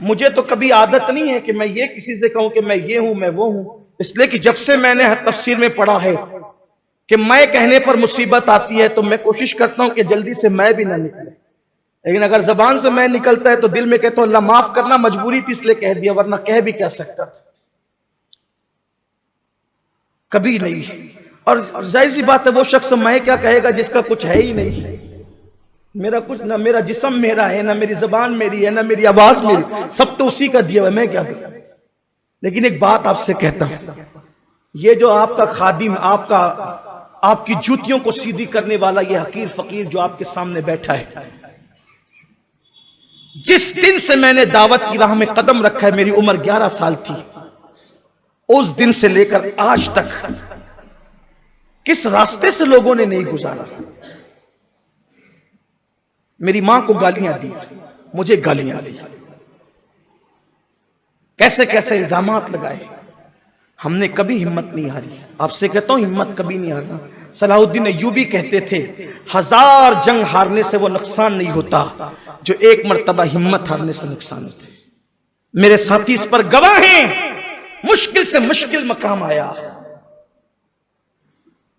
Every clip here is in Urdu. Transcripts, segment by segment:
مجھے تو کبھی عادت نہیں ہے کہ میں یہ کسی سے کہوں کہ میں یہ ہوں میں وہ ہوں، اس لیے کہ جب سے میں نے تفسیر میں پڑھا ہے کہ میں کہنے پر مصیبت آتی ہے تو میں کوشش کرتا ہوں کہ جلدی سے میں بھی نہ نکلے، لیکن اگر زبان سے میں نکلتا ہے تو دل میں کہتا ہوں اللہ معاف کرنا، مجبوری تھی اس لیے کہہ دیا، ورنہ کہہ بھی کیا سکتا تھا، کبھی نہیں۔ اور ظاہر سی بات ہے وہ شخص میں کیا کہے گا جس کا کچھ ہے ہی نہیں، میرا کچھ نہ، میرا جسم میرا ہے، نہ میری زبان میری ہے، نہ میری آواز میری، سب تو اسی کا دیا ہوا ہے، میں کیا کروں۔ لیکن ایک بات آپ سے کہتا ہوں، یہ جو آپ کا خادم، آپ کی جوتیوں کو سیدھی کرنے والا یہ حقیر فقیر جو آپ کے سامنے بیٹھا ہے، جس دن سے میں نے دعوت کی راہ میں قدم رکھا ہے، میری عمر 11 سال تھی، اس دن سے لے کر آج تک کس راستے سے لوگوں نے نہیں گزارا۔ میری ماں کو گالیاں دی، مجھے گالیاں دی، کیسے کیسے الزامات لگائے، ہم نے کبھی ہمت نہیں ہاری۔ آپ سے کہتا ہوں ہمت کبھی نہیں ہارنا۔ صلاح الدین ایوبی کہتے تھے 1000 جنگ ہارنے سے وہ نقصان نہیں ہوتا جو ایک مرتبہ ہمت ہارنے سے نقصان ہوتے۔ میرے ساتھی اس پر گواہ ہیں، مشکل سے مشکل مقام آیا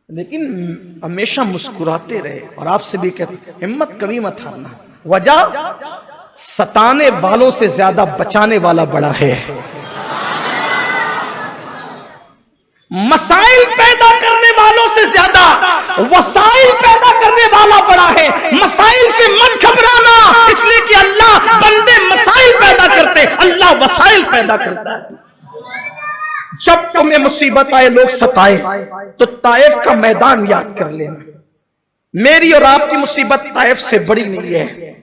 لیکن ہمیشہ مسکراتے رہے۔ اور آپ سے بھی کہتے ہمت کبھی مت ہارنا، وجہ ستانے والوں سے زیادہ بچانے والا بڑا ہے، مسائل پیدا کرنے والوں سے زیادہ وسائل پیدا کرنے والا بڑا ہے۔ مسائل سے مت گھبرانا، اس لیے کہ اللہ بندے مسائل پیدا کرتے، اللہ وسائل پیدا کرتا ہے۔ جب تمہیں مصیبت آئے، لوگ ستائے، تو طائف کا میدان یاد کر لینا۔ میری اور آپ کی مصیبت طائف سے بڑی نہیں ہے۔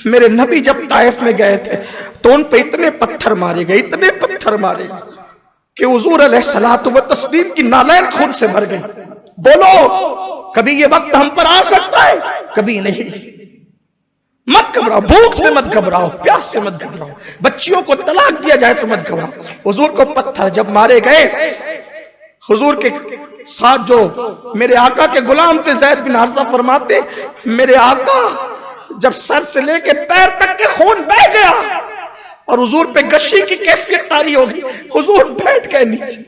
میرے نبی جب طائف میں گئے تھے تو ان پہ اتنے پتھر مارے گئے، اتنے پتھر مارے گئے کہ حضور علیہ الصلوۃ والتسلیم کی نالین خون سے بھر گئی۔ بولو کبھی یہ وقت ہم پر آ سکتا ہے؟ کبھی نہیں۔ مت گھبراؤ، بھوک سے مت گھبراؤ، پیاس سے مت گھبراؤ، بچیوں کو طلاق دیا جائے تو مت گھبراؤ۔ حضور کو پتھر جب مارے گئے، حضور کے ساتھ جو میرے آقا کے غلام تھے زید بن حارثہ فرماتے میرے آقا جب سر سے لے کے پیر تک کے خون بہہ گیا اور حضور پہ غشی کی کیفیت طاری ہوگی، حضور بیٹھ گئے نیچے،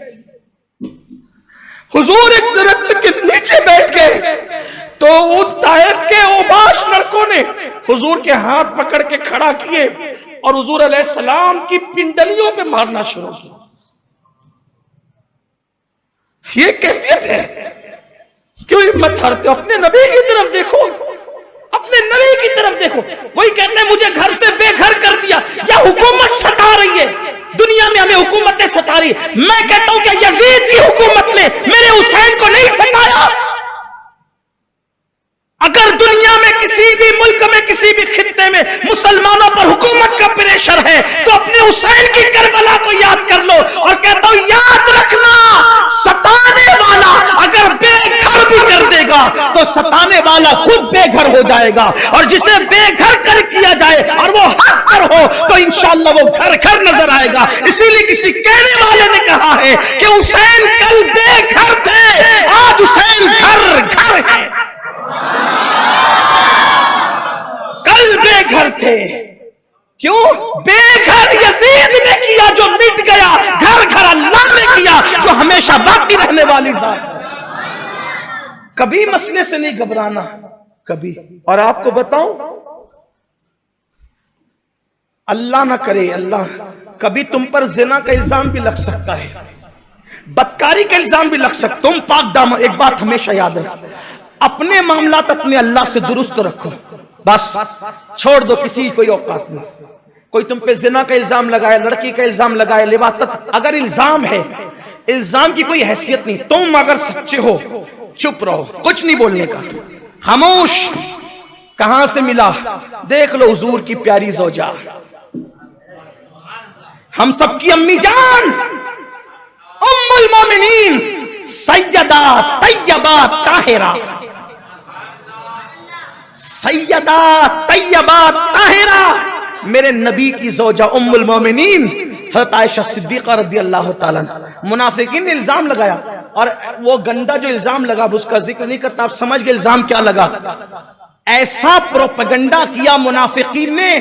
حضور ایک درخت کے نیچے بیٹھ گئے تو ان طائف کے اوباش لڑکوں نے حضور کے ہاتھ پکڑ کے کھڑا کیے اور حضور علیہ السلام کی پنڈلیوں پہ مارنا شروع کیا۔ یہ کیفیت ہے۔ کیوں ہمت ہارتے ہو؟ اپنے نبی کی طرف دیکھو، اپنے نبی کی طرف دیکھو۔ وہی کہتے ہیں مجھے گھر سے بے گھر کر دیا، یا حکومت ستا رہی ہے، دنیا میں ہمیں حکومتیں ستا رہی ہے۔ میں کہتا ہوں کہ یزید کی حکومت نے میرے حسین کو نہیں ستایا۔ اگر دنیا میں کسی بھی ملک میں کسی بھی خطے میں مسلمانوں پر حکومت کا پریشر ہے تو اپنے حسین کی کربلا کو یاد کر لو، اور کہتا ہوں یاد رکھنا ستانے والا اگر بے گھر بھی کر دے گا تو ستانے والا خود بے گھر ہو جائے گا، اور جسے بے گھر کر کیا جائے اور وہ حق پر ہو تو انشاءاللہ وہ گھر گھر نظر آئے گا۔ اسی لیے کسی کہنے والے نے کہا ہے کہ حسین کل بے گھر تھے، آج حسین گھر گھر ہے۔ کل بے گھر تھے، کیوں؟ بے گھر یزید نے کیا جو مٹ گیا، گھر گھر اللہ نے کیا جو ہمیشہ باقی رہنے والی ذات ہے۔ کبھی مسئلے سے نہیں گھبرانا، کبھی۔ اور آپ کو بتاؤں، اللہ نہ کرے اللہ، کبھی تم پر زنا کا الزام بھی لگ سکتا ہے، بدکاری کا الزام بھی لگ سکتا۔ تم پاک دامن، ایک بات ہمیشہ یاد رکھو، اپنے معاملات اپنے اللہ سے درست رکھو، بس چھوڑ دو، کسی کوئی اوقات نہیں۔ کوئی تم پہ زنا کا الزام لگائے، لڑکی کا الزام لگائے، لواطت، اگر الزام ہے، الزام کی کوئی حیثیت نہیں۔ تم اگر سچے ہو چپ رہو، کچھ نہیں بولنے کا، خاموش۔ کہاں سے ملا؟ دیکھ لو حضور کی پیاری زوجہ، ہم سب کی امی جان، ام المومنین سیدہ طیبہ طاہرہ، سیدہ طیبہ طاہرہ، میرے نبی کی زوجہ ام المومنین حضرت عائشہ صدیقہ رضی اللہ تعالیٰ عنہ۔ منافقین نے الزام لگایا، اور وہ گندا جو الزام لگا اس کا ذکر نہیں کرتا، آپ سمجھ گئے الزام کیا لگا۔ ایسا پروپیگنڈا کیا منافقین نے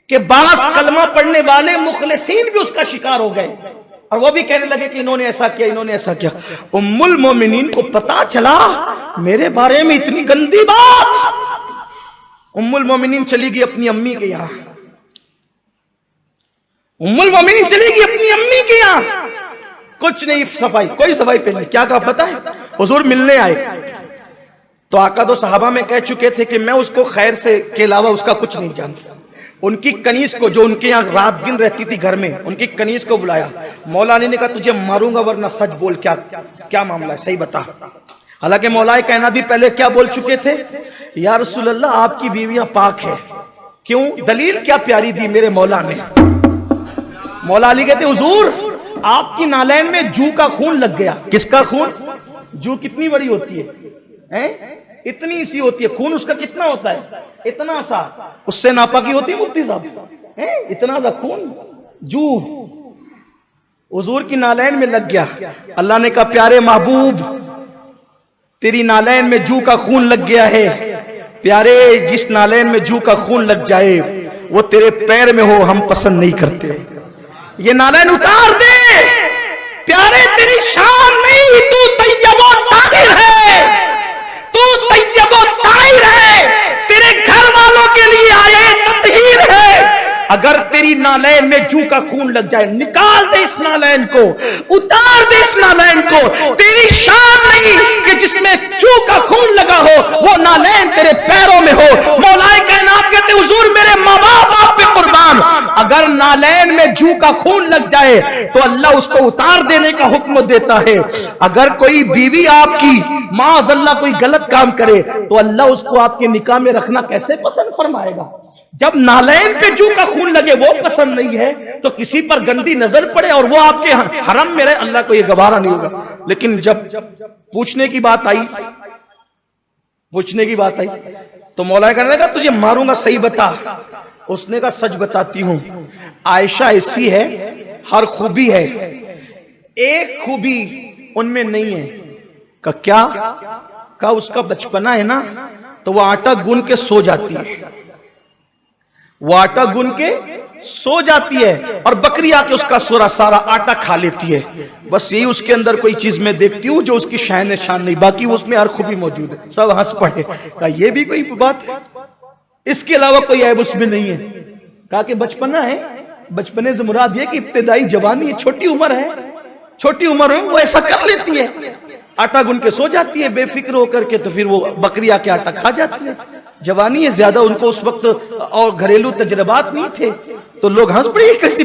کہ بعض کلمہ پڑھنے والے مخلصین بھی اس کا شکار ہو گئے اور وہ بھی کہنے لگے کہ انہوں نے ایسا کیا، انہوں نے ایسا کیا۔ ام المومنین کو پتا چلا میرے بارے میں اتنی گندی بات، ام المومنین چلی گئی اپنی امی کے یہاں، ام المومنین چلی گئی اپنی امی کے یہاں، کچھ نہیں صفائی، کوئی صفائی پہ نہیں، کیا کہا پتا ہے؟ حضور ملنے آئے تو آقا تو صحابہ میں کہہ چکے تھے کہ میں اس کو خیر سے کے علاوہ اس کا کچھ نہیں جانتا۔ ان کی کنیز کو، جو ان کے یہاں رات دن رہتی تھی گھر میں، ان کی کنیز کو بلایا، مولا علی نے کہا تجھے ماروں گا ورنہ سچ بول، کیا معاملہ ہے، صحیح بتا۔ حالانکہ مولا کائنات بھی پہلے کیا بول چکے تھے؟ یا رسول اللہ آپ کی بیویاں پاک ہے، کیوں؟ دلیل کیا پیاری دی میرے مولا نے۔ مولا علی کہتے حضور آپ کی نالین میں جو کا خون لگ گیا۔ کس کا خون؟ جو کتنی بڑی ہوتی ہے؟ اتنی سی ہوتی ہے، خون اس کا کتنا ہوتا ہے؟ اتنا سا، اس سے ناپاکی ہوتی ہے مفتی صاحب؟ اتنا سا خون جو حضور کی نالین میں لگ گیا۔ اللہ نے کہا پیارے محبوب تیری نالین میں جو کا خون لگ گیا ہے، پیارے جس نالین میں جو کا خون لگ جائے وہ تیرے پیر میں ہو ہم پسند نہیں کرتے، یہ نالین اتار دے، پیارے تیری شان نہیں، تو طیب و طاہر ہے، تو طیب و طاہر ہے، تیرے گھر والوں کے لیے آئے تطہیر ہے۔ اگر تیری نالین میں جو کا خون لگ جائے نکال دے اس نالین کو، اتار دے اس نالین کو، تیری شان نہیں کہ جس میں جو کا خون لگا ہو وہ نالین تیرے پیروں میں ہو۔ مولا کائنات کہتے حضور میرے ماں باپ آپ پہ قربان، اگر نالین میں جو کا خون لگ جائے تو اللہ اس کو اتار دینے کا حکم دیتا ہے۔ اگر کوئی بیوی آپ کی معاذ اللہ کوئی غلط کام کرے تو اللہ اس کو آپ کے نکاح میں رکھنا کیسے پسند فرمائے گا؟ جب نالین پہ جو کا خون لگے وہ پسند نہیں ہے تو کسی پر گندی نظر پڑے اور وہ آپ کے حرم میں رہے، اللہ کو یہ گوارا نہیں ہوگا۔ لیکن جب پوچھنے کی بات آئی تو مولا کہنے لگا تجھے ماروں گا، صحیح بتا۔ اس نے کہا سچ بتاتی ہوں، عائشہ ایسی ہے، ہر خوبی ہے، ایک خوبی ان میں نہیں ہے۔ کہا کیا؟ کہا اس کا بچپنا ہے نا تو وہ آٹا گون کے سو جاتی ہے، وہ آٹا گون کے سو جاتی ہے اور بکری آ کے اس کا سارا آٹا کھا لیتی ہے، بس یہی اس کے اندر کوئی چیز میں دیکھتی ہوں جو اس کی شان نشان نہیں، باقی اس میں ہر خوبی موجود ہے۔ سب ہنس پڑے، کہا یہ بھی کوئی بات ہے؟ اس کے علاوہ کوئی عیب اس میں نہیں ہے۔ کہا کہ بچپنا ہے، بچپنے سے مراد یہ کہ ابتدائی جوانی ہے، چھوٹی عمر ہے، چھوٹی عمر ہے وہ ایسا کر لیتی ہے، آٹا گن کے سو جاتی ہے بے فکر ہو کر کے، تو پھر وہ بکری آ کے آٹا کھا جاتی ہے۔ جوانی ہے، زیادہ ان کو اس وقت اور گھریلو تجربات نہیں تھے تو لوگ ہنس پڑے، کیسی